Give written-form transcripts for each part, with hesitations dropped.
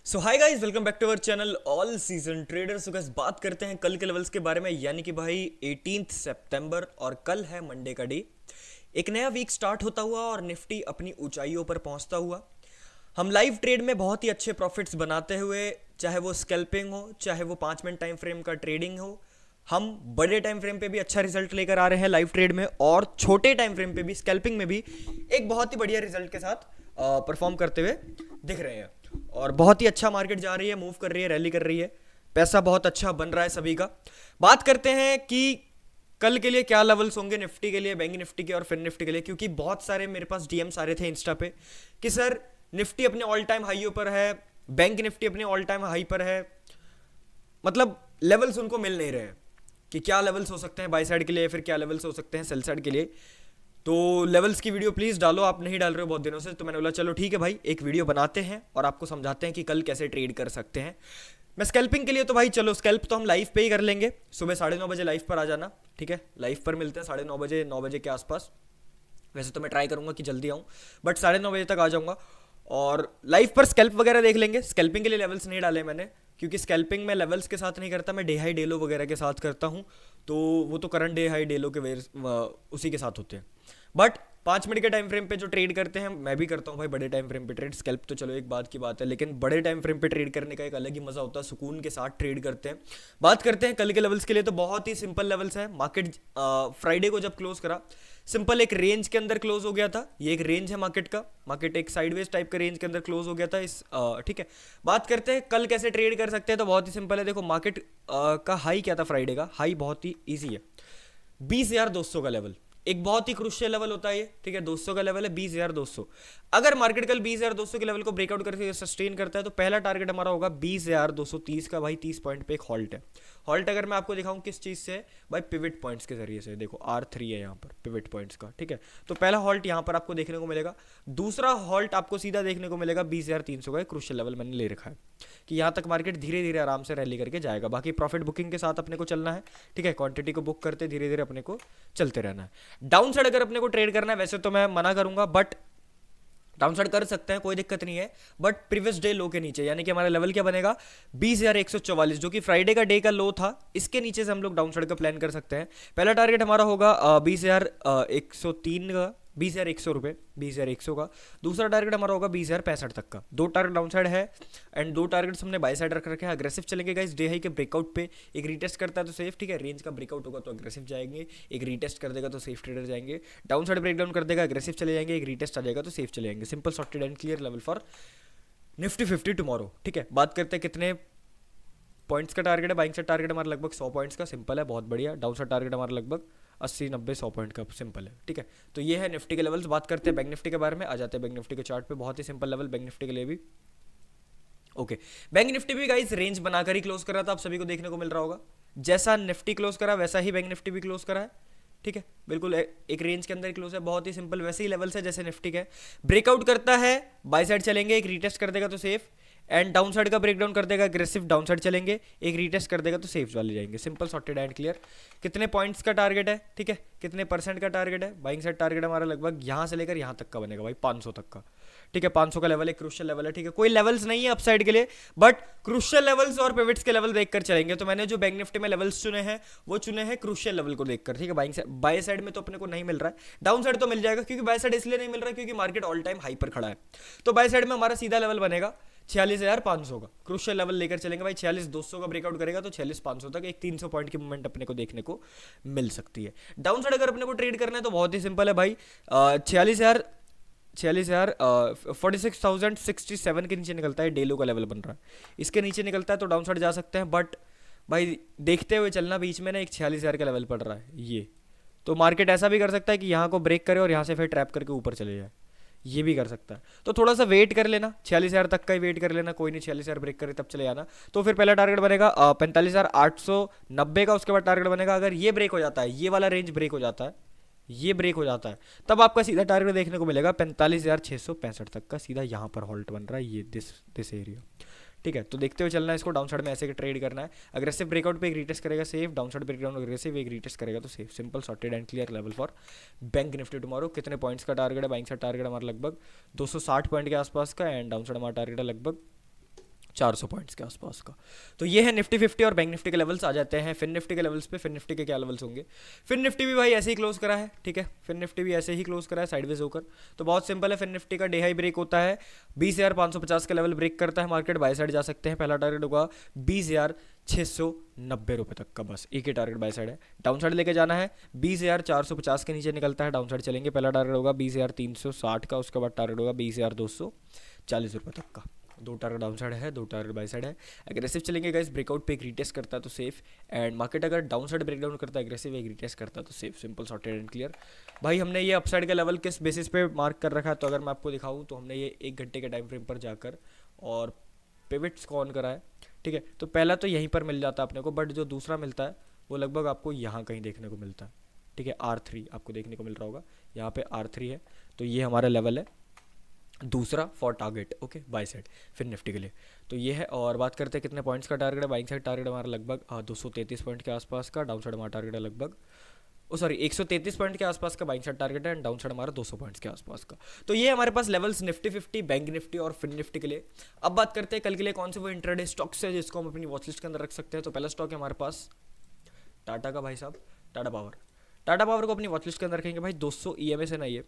So hi guys, welcome back to our channel all season traders. Guys बात करते हैं कल के लेवल्स के बारे में, यानी कि भाई 18 सितंबर और कल है मंडे का डे। एक नया वीक स्टार्ट होता हुआ और निफ्टी अपनी ऊंचाइयों पर पहुंचता हुआ हम लाइव ट्रेड में बहुत ही अच्छे प्रॉफिट्स बनाते हुए, चाहे वो स्कैल्पिंग हो चाहे वो 5 मिनट टाइम फ्रेम का ट्रेडिंग हो, हम बड़े टाइम फ्रेम पे भी अच्छा रिजल्ट लेकर आ रहे हैं लाइव ट्रेड में, और छोटे टाइम फ्रेम पे भी स्कैल्पिंग में भी एक बहुत ही बढ़िया रिजल्ट के साथ परफॉर्म करते हुए दिख रहे हैं। और बहुत ही अच्छा मार्केट जा रही है, मूव कर रही है, रैली कर रही है, पैसा बहुत अच्छा बन रहा है सभी का। बात करते हैं कि कल के लिए क्या लेवल्स होंगे निफ्टी के लिए, बैंक निफ्टी के और फिन निफ्टी के लिए, क्योंकि बहुत सारे मेरे पास डीएम्स आ रहे थे इंस्टा पे कि सर निफ्टी अपने ऑल टाइम हाइयों पर है, बैंक निफ्टी अपने ऑल टाइम हाई पर है, मतलब लेवल्स उनको मिल नहीं रहे हैं कि क्या लेवल्स हो सकते हैं बाई साइड के लिए, फिर क्या लेवल्स हो सकते हैं सेल साइड के लिए। तो लेवल्स की वीडियो प्लीज़ डालो, आप नहीं डाल रहे हो बहुत दिनों से, तो मैंने बोला चलो ठीक है भाई, एक वीडियो बनाते हैं और आपको समझाते हैं कि कल कैसे ट्रेड कर सकते हैं। मैं स्कैल्पिंग के लिए तो भाई चलो स्कैल्प तो हम लाइव पे ही कर लेंगे, सुबह 9:30 बजे लाइव पर आ जाना, ठीक है। लाइव पर मिलते हैं 9:30 बजे, 9 बजे के आसपास। वैसे तो मैं ट्राई करूंगा कि जल्दी आऊँ, बट 9:30 बजे तक आ जाऊंगा और लाइव पर स्कैल्प वगैरह देख लेंगे। स्कैल्पिंग के लिए लेवल्स नहीं डाले मैंने, क्योंकि स्कैल्पिंग में लेवल्स के साथ नहीं करता, मैं डे हाई डे लो वगैरह के साथ करता हूँ। तो वो तो करंट डे हाई डे लो के वेर उसी के साथ होते हैं। बट 5 मिनट के टाइम फ्रेम पे जो ट्रेड करते हैं, मैं भी करता हूँ भाई बड़े टाइम फ्रेम पे ट्रेड। स्कैल्प तो चलो एक बात की बात है, लेकिन बड़े टाइम फ्रेम पे ट्रेड करने का एक अलग ही मजा होता है, सुकून के साथ ट्रेड करते हैं। बात करते हैं कल के लेवल्स के लिए, तो बहुत ही सिंपल लेवल्स है। मार्केट फ्राइडे को जब क्लोज करा, सिंपल एक रेंज के अंदर क्लोज हो गया था। ये एक रेंज है मार्केट का, मार्केट एक साइडवेज टाइप का रेंज के अंदर क्लोज हो गया था इस ठीक है। बात करते हैं कल कैसे ट्रेड कर सकते हैं, तो बहुत ही सिंपल है। देखो मार्केट का हाई क्या था, फ्राइडे का हाई बहुत ही ईजी है, 20,200 का लेवल। एक बहुत ही क्रुशियल लेवल होता है ये, ठीक है। 200 का लेवल है, 20,200। अगर मार्केट कल 20,200 के लेवल को ब्रेकआउट करके सस्टेन करता है, तो पहला टारगेट हमारा होगा 20,230 का। भाई 30 पॉइंट पे एक हॉल्ट है। हॉल्ट अगर मैं आपको दिखाऊं किस चीज से, भाई पिविट पॉइंट्स के जरिए से, देखो R3 है यहाँ पर पिविट पॉइंट्स का, ठीक है। तो पहला हॉल्ट यहाँ पर आपको देखने को मिलेगा। दूसरा हॉल्ट आपको सीधा देखने को मिलेगा 20,300 का। क्रुशियल लेवल मैंने ले रखा है कि यहाँ तक मार्केट धीरे धीरे आराम से रैली करके जाएगा। बाकी प्रॉफिट बुकिंग के साथ अपने को चलना है, ठीक है। क्वांटिटी को बुक करते धीरे धीरे अपने को चलते रहना है। डाउन साइड अगर अपने को ट्रेड करना है, वैसे तो मैं मना करूंगा, बट डाउन साइड कर सकते हैं, कोई दिक्कत नहीं है। बट प्रीवियस डे लो के नीचे, यानी कि हमारा लेवल क्या बनेगा, 20,144, जो कि फ्राइडे का डे का लो था, इसके नीचे से हम लोग डाउन साइड का प्लान कर सकते हैं। पहला टारगेट हमारा होगा 20,103 का, 20,100 रुपये, 20,100 का। दूसरा टारगेट हमारा होगा 20,065 तक का। दो टारगेट डाउन साइड है एंड दो टारगेट्स हमने बाय साइड रख रखे हैं। अग्रेसिव चलेंगे गाइस, डे हाई के ब्रेकआउट पे एक रीटेस्ट करता है तो सेफ, ठीक है। रेंज का ब्रेकआउट होगा तो अग्रेसिव जाएंगे, एक रीटेस्ट कर देगा तो सेफ ट्रेडर जाएंगे। डाउन साइड ब्रेकडाउन कर देगा, अग्रेसिव चले जाएंगे, एक रीटेस्ट आ जाएगा तो सेफ चले जाएंगे। Simple sorted and clear level for Nifty 50 tomorrow, ठीक है। बात करते हैं कितने पॉइंट्स का टारगेट है। बाइंग से टारगेट हमारा लगभग 100 पॉइंट्स का, सिंपल है, बहुत बढ़िया। डाउन से टारगेट हमारा लगभग 80-90-100 पॉइंट का, सिंपल है, ठीक है। तो ये है निफ्टी के लेवल्स। बात करते हैं बैंक निफ्टी के बारे में, आ जाते हैं बैंक निफ्टी के चार्ट पे। बहुत ही सिंपल लेवल बैंक निफ्टी के लिए भी, ओके। बैंक निफ्टी भी गाइस रेंज बनाकर ही क्लोज कर रहा था, आप सभी को देखने को मिल रहा होगा। जैसा निफ्टी क्लोज करा वैसा ही बैंक निफ्टी भी क्लोज करा है, ठीक है। बिल्कुल एक रेंज के अंदर क्लोज है, बहुत ही सिंपल, वैसे ही लेवल्स है जैसे निफ्टी के। ब्रेकआउट करता है बाय साइड चलेंगे, एक रीटेस्ट कर देगा तो सेफ, एंड डाउन साइड का ब्रेकडाउन कर देगा, अग्रेसिव डाउन साइड चलेंगे, एक रीटेस्ट कर देगा तो सेफ वाले जाएंगे। Simple sorted and clear. कितने पॉइंट्स का टारगेट है, ठीक है, कितने परसेंट का टारगेट है। बाइंग साइड टारगेट हमारा लगभग यहाँ से लेकर यहाँ तक का बनेगा भाई, 500 तक का, ठीक है। 500 का लेवल है, क्रुशियल लेवल है, ठीक है। कोई लेवल्स नहीं है अपसाइड के लिए, बट क्रुशियल लेवल्स और पिवट्स के लेवल देखकर चलेंगे। तो मैंने जो बैंक निफ्टी में लेवल्स चुने हैं वो चुने हैं क्रुशियल लेवल को देखकर, ठीक है। बाइंग साइड, बाय साइड में तो अपने को नहीं मिल रहा है, डाउन साइड तो मिल जाएगा, क्योंकि बाय साइड इसलिए नहीं मिल रहा है क्योंकि मार्केट ऑल टाइम हाई पर खड़ा है। तो बाय साइड में हमारा सीधा लेवल बनेगा 46,500 का। क्रुशियल लेवल लेकर चलेंगे भाई, 46,200 का ब्रेकआउट करेगा तो 46,500 तक एक 300 पॉइंट की मूवमेंट अपने को देखने को मिल सकती है। डाउन साइड अगर अपने को ट्रेड करना है तो बहुत ही सिंपल है भाई, 46,000 46,067 के नीचे निकलता है, डेलो का लेवल बन रहा है, इसके नीचे निकलता है तो डाउन साइड जा सकते हैं। बट भाई देखते हुए चलना, बीच में ना एक 46,000 का लेवल पड़ रहा है ये, तो मार्केट ऐसा भी कर सकता है कि यहाँ को ब्रेक करे और यहाँ से फिर ट्रैप करके ऊपर चले जाए, ये भी कर सकता है। तो थोड़ा सा वेट कर लेना, 46,000 तक का ही वेट कर लेना, कोई नहीं 46,000 ब्रेक करे तब चले जाना। तो फिर पहला टारगेट बनेगा 45,890 का, उसके बाद टारगेट बनेगा, अगर ये ब्रेक हो जाता है, ये वाला रेंज ब्रेक हो जाता है, ये ब्रेक हो जाता है, तब आपका सीधा टारगेट देखने को मिलेगा 45,665 तक का। सीधा यहाँ पर हॉल्ट बन रहा है, ये दिस एरिया, ठीक है। तो देखते हुए चलना है इसको, डाउन साइड में ऐसे ट्रेड करना है। अग्रेसिव ब्रेकआउट पे एक रीटेस्ट करेगा safe, down side breakdown aggressive एक रीटेस्ट करेगा तो safe. Simple sorted and clear level for bank Nifty tomorrow. कितने पॉइंट्स का टारगेट है, बैंक साइड टारगेट हमारा लगभग 260 पॉइंट के आसपास का, एंड डाउन साइड हमारा टारगेट है लगभग 400 पॉइंट्स के आसपास का। तो ये है निफ्टी 50 और बैंक निफ्टी के लेवल्स। आ जाते हैं फिन निफ्टी के लेवल्स पे। फिन निफ्टी के क्या लेवल्स होंगे? फिन निफ्टी भी भाई ऐसे ही क्लोज करा है, ठीक है, फिन निफ्टी भी ऐसे ही क्लोज करा है साइडवेज होकर। तो बहुत सिंपल है, फिन निफ्टी का डे हाई ब्रेक होता है 20,550 का लेवल ब्रेक करता है, मार्केट बाय साइड जा सकते हैं। पहला टारगेट होगा 20,690 रुपये तक का, बस एक ही टारगेट बाय साइड है। डाउन साइड लेके जाना है 20,450 के नीचे निकलता है, डाउन साइड चलेंगे। पहला टारगेट होगा 20,360 का, उसके बाद टारगेट होगा 20,240 रुपये तक का। दो टारगेट डाउन साइड है, दो टारगेट बाय साइड है। एग्रेसिव चलेंगे गाइस, ब्रेकआउट पे एक रीटेस्ट करता है तो सेफ, एंड मार्केट अगर डाउन साइड ब्रेकडाउन करता है एग्रेसिव एक रीटेस्ट करता है तो safe. Simple sorted and clear. भाई हमने ये अपसाइड का लेवल किस बेसिस पे मार्क कर रखा है, तो अगर मैं आपको दिखाऊं तो हमने ये 1 घंटे के टाइम फ्रेम पर जाकर और पिवट्स को ऑन करा है, ठीक है। तो पहला तो यहीं पर मिल जाता है अपने को, बट जो दूसरा मिलता है वो लगभग आपको यहाँ कहीं देखने को मिलता है, ठीक है। R3 आपको देखने को मिल रहा होगा, यहाँ पे R3 है, तो ये हमारा लेवल है दूसरा for target, okay, by side फिर निफ्टी के लिए। तो ये है। और बात करते हैं कितने पॉइंट्स का टारगेट है। बाइंग साइड टारगेट हमारा लगभग 233 पॉइंट के आसपास का, डाउन साइड हमारा टारगेट है लगभग 133 पॉइंट के आसपास का बाइंग साइड टारगेट है, एंड डाउन साइड हमारा 200 पॉइंट्स के आसपास का। तो ये हमारे पास लेवल्स निफ्टी 50, बैंक निफ्टी और फिन निफ्टी के लिए। अब बात करते हैं कल के लिए कौन से वो इंट्राडे स्टॉक्स है जिसको हम अपनी वॉचलिस्ट के अंदर रख सकते हैं। तो पहला स्टॉक है हमारे पास टाटा का, भाई साहब टाटा पावर। टाटा पावर को अपनी वॉचलिस्ट के अंदर रखेंगे भाई। 200 EMA से ना, ये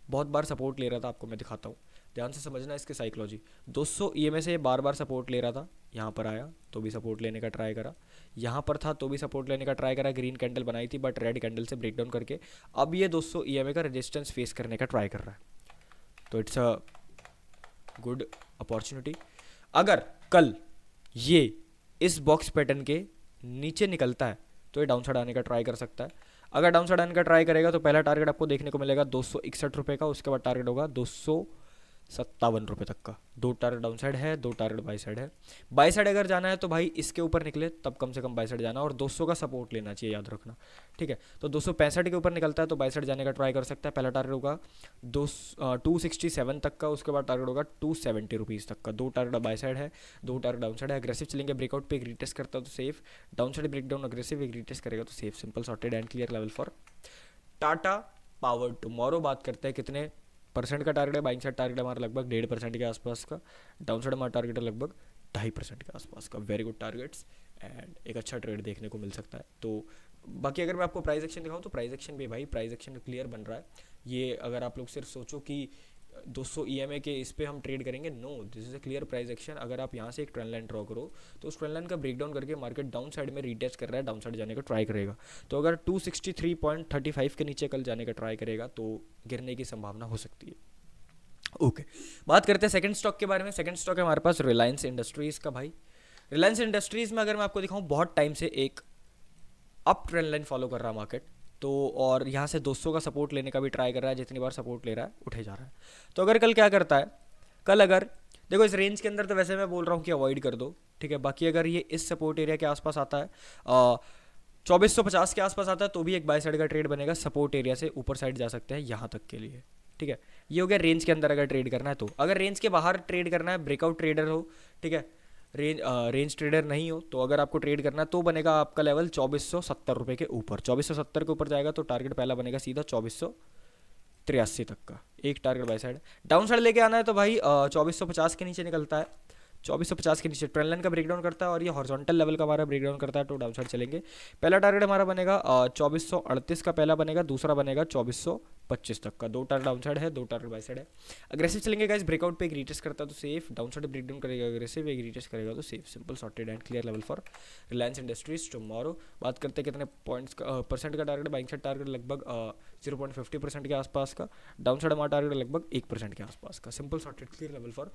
बहुत बार सपोर्ट ले रहा था, आपको मैं दिखाता हूँ, ध्यान से समझना इसकी साइकोलॉजी। 200 EMA से बार बार सपोर्ट ले रहा था, यहाँ पर आया तो भी सपोर्ट लेने का ट्राई करा, यहाँ पर था तो भी सपोर्ट लेने का ट्राई करा, ग्रीन कैंडल बनाई थी बट रेड कैंडल से ब्रेकडाउन करके अब ये 200 EMA का रेजिस्टेंस फेस करने का ट्राई कर रहा है। तो इट्स अ गुड अपॉर्चुनिटी। अगर कल ये इस बॉक्स पैटर्न के नीचे निकलता है तो ये डाउन साइड आने का ट्राई कर सकता है। अगर डाउन साइड आने का ट्राई करेगा तो पहला टारगेट आपको देखने को मिलेगा 261 रुपये का, उसके बाद टारगेट होगा 257 रुपये तक का। दो टारगेट डाउन साइड है, दो टारगेट बाई साइड है। बाई साइड अगर जाना है तो भाई इसके ऊपर निकले तब कम से कम बाई साइड जाना, और 200 का सपोर्ट लेना चाहिए, याद रखना, ठीक है। तो 265 के ऊपर निकलता है तो बाई साइड जाने का ट्राई कर सकता है। पहला टारगेट होगा 267 तक का, उसके बाद टारगेट होगा 270 रुपीज़ तक का। दो टारगेट बाई साइड है, दो टारगेट डाउन साइड है। एग्रेसिव चलेंगे, ब्रेकआउट पे एक रीटेस्ट करता है तो safe, down side breakdown aggressive एक रीटेस्ट करेगा तो safe. Simple sorted and clear level for Tata power. Tomorrow बात करते हैं कितने परसेंट का टारगेट है। बाइंग साइड टारगेट हमारा लगभग 1.5% के आसपास का, डाउन साइड हमारा टारगेट है लगभग 2.5% के आसपास का। वेरी गुड टारगेट्स एंड एक अच्छा ट्रेड देखने को मिल सकता है। तो बाकी अगर मैं आपको प्राइस एक्शन दिखाऊं तो प्राइस एक्शन भी भाई, प्राइस एक्शन क्लियर बन रहा है। ये अगर आप लोग सिर्फ सोचो कि 200 EMA के इस पे हम ट्रेड करेंगे, no, this is a clear price action. अगर आप यहाँ से एक ट्रेंड लाइन ड्रॉ करो तो उस ट्रेंड लाइन का ब्रेकडाउन करके मार्केट डाउन साइड में रीटेस्ट कर रहा है, डाउन साइड जाने का ट्राई करेगा। तो अगर 263.35 के नीचे कल जाने का ट्राई करेगा तो गिरने की संभावना हो सकती है। ओके, बात करते हैं सेकंड स्टॉक के बारे में। सेकंड स्टॉक है हमारे पास रिलायंस इंडस्ट्रीज़ का। भाई रिलायंस इंडस्ट्रीज़ में अगर मैं आपको दिखाऊं बहुत टाइम से एक अप ट्रेंड लाइन फॉलो कर रहा है मार्केट, तो और यहाँ से 200 का सपोर्ट लेने का भी ट्राई कर रहा है, जितनी बार सपोर्ट ले रहा है उठे जा रहा है। तो अगर कल क्या करता है, कल अगर देखो इस रेंज के अंदर तो वैसे मैं बोल रहा हूँ कि अवॉइड कर दो, ठीक है। बाकी अगर ये इस सपोर्ट एरिया के आसपास आता है 2450 के आसपास आता है तो भी एक बाय साइड का ट्रेड बनेगा। सपोर्ट एरिया से ऊपर साइड जा सकते हैं यहाँ तक के लिए, ठीक है। ये हो गया रेंज के अंदर अगर ट्रेड करना है तो। अगर रेंज के बाहर ट्रेड करना है, ब्रेकआउट ट्रेडर हो, ठीक है, रेंज ट्रेडर नहीं हो, तो अगर आपको ट्रेड करना है तो बनेगा आपका लेवल 2470 रुपये के ऊपर। 2470 के ऊपर जाएगा तो टारगेट पहला बनेगा सीधा 2483 तक का, एक target buy side. Down side लेके आना है तो भाई 2450 के नीचे निकलता है, 2450 के नीचे ट्रेंड लाइन का ब्रेकडाउन करता है और ये हॉरिजॉन्टल लेवल का हमारा ब्रेकडाउन करता है तो डाउन साइड चलेंगे। पहला टारगेट हमारा बनेगा 2438 का, पहला बनेगा, दूसरा बनेगा 2425 तक का। दो टारगेट डाउन साइड है, दो टारगेट बाय साइड है। अग्रेसिव चलेंगे गाइस, ब्रेकआउट पे एक रीटेस्ट करता है तो सेफ, डाउन साइड ब्रेकडाउन करेगा अग्रेसिव, एक रीटेस्ट करेगा तो safe. Simple sorted and clear level for Reliance industries tomorrow. बात करते हैं कितने पॉइंट्स का परसेंट का टारगेट। बाइंग साइड टारगेट लगभग 0.50% के आसपास का, डाउन साइड हमारा टारगेट लगभग 1% के आसपास का। Simple sorted clear level for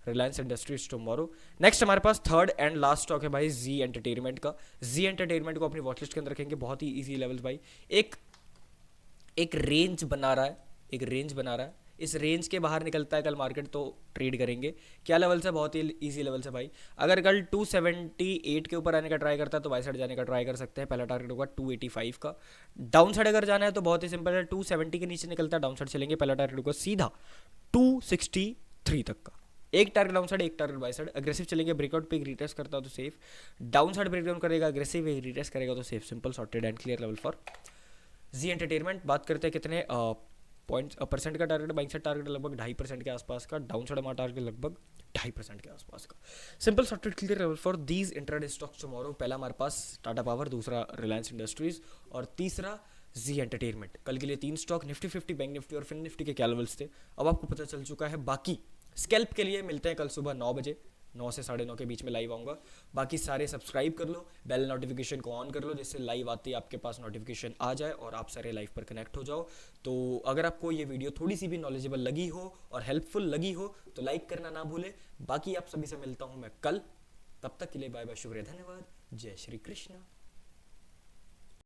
Reliance industries tomorrow. Next हमारे पास थर्ड एंड लास्ट स्टॉक है भाई जी एंटरटेनमेंट का। जी एंटरटेनमेंट को अपनी वॉचलिस्ट के अंदर रखेंगे। बहुत ही इजी लेवल्स भाई, एक रेंज बना रहा है, एक रेंज बना रहा है। इस रेंज के बाहर निकलता है कल मार्केट तो ट्रेड करेंगे। क्या लेवल से, बहुत ही इजी लेवल से भाई। अगर कल 278 के ऊपर आने का ट्राई करता है तो बाय साइड जाने का ट्राई कर सकते हैं। पहला टारगेट होगा 285 का। डाउन साइड अगर जाना है तो बहुत ही सिंपल है, 270 के नीचे निकलता है डाउन साइड चलेंगे। पहला टारगेट होगा सीधा 263 तक का, एक टारगेट डाउन साइड, एक टारगेट बाय साइड। अग्रेसिव चलेंगे, ब्रेकआउट पे एक रीटेस्ट करता है तो सेफ, डाउन साइड ब्रेकडाउन करेगा अग्रेसिव, एक रीटेस्ट करेगा तो safe. Simple sorted and clear level for Zee entertainment. बात करते हैं कितने पॉइंट्स परसेंट का टारगेट। बाइंग साइड टारगेट लगभग 2.5% के आसपास का, डाउन साइड हमारा टारगेट लगभग 2.5% के आसपास का। Simple sorted clear for these intraday stocks tomorrow. पहला हमारे पास टाटा पावर, दूसरा रिलायंस इंडस्ट्रीज और तीसरा जी एंटरटेनमेंट। कल के लिए 3 स्टॉक, निफ्टी 50, बैंक निफ्टी और फिन निफ्टी के क्या लेवल्स थे अब आपको पता चल चुका है। बाकी स्कैल्प के लिए मिलते हैं कल सुबह 9 बजे, 9 से 9:30 के बीच में लाइव आऊँगा। बाकी सारे सब्सक्राइब कर लो, बेल नोटिफिकेशन को ऑन कर लो, जिससे लाइव आते ही आपके पास नोटिफिकेशन आ जाए और आप सारे लाइव पर कनेक्ट हो जाओ। तो अगर आपको ये वीडियो थोड़ी सी भी नॉलेजेबल लगी हो और हेल्पफुल लगी हो तो लाइक करना ना भूले। बाकी आप सभी से मिलता हूँ मैं कल, तब तक के लिए बाय बाय, शुक्रिया, धन्यवाद, जय श्री कृष्ण।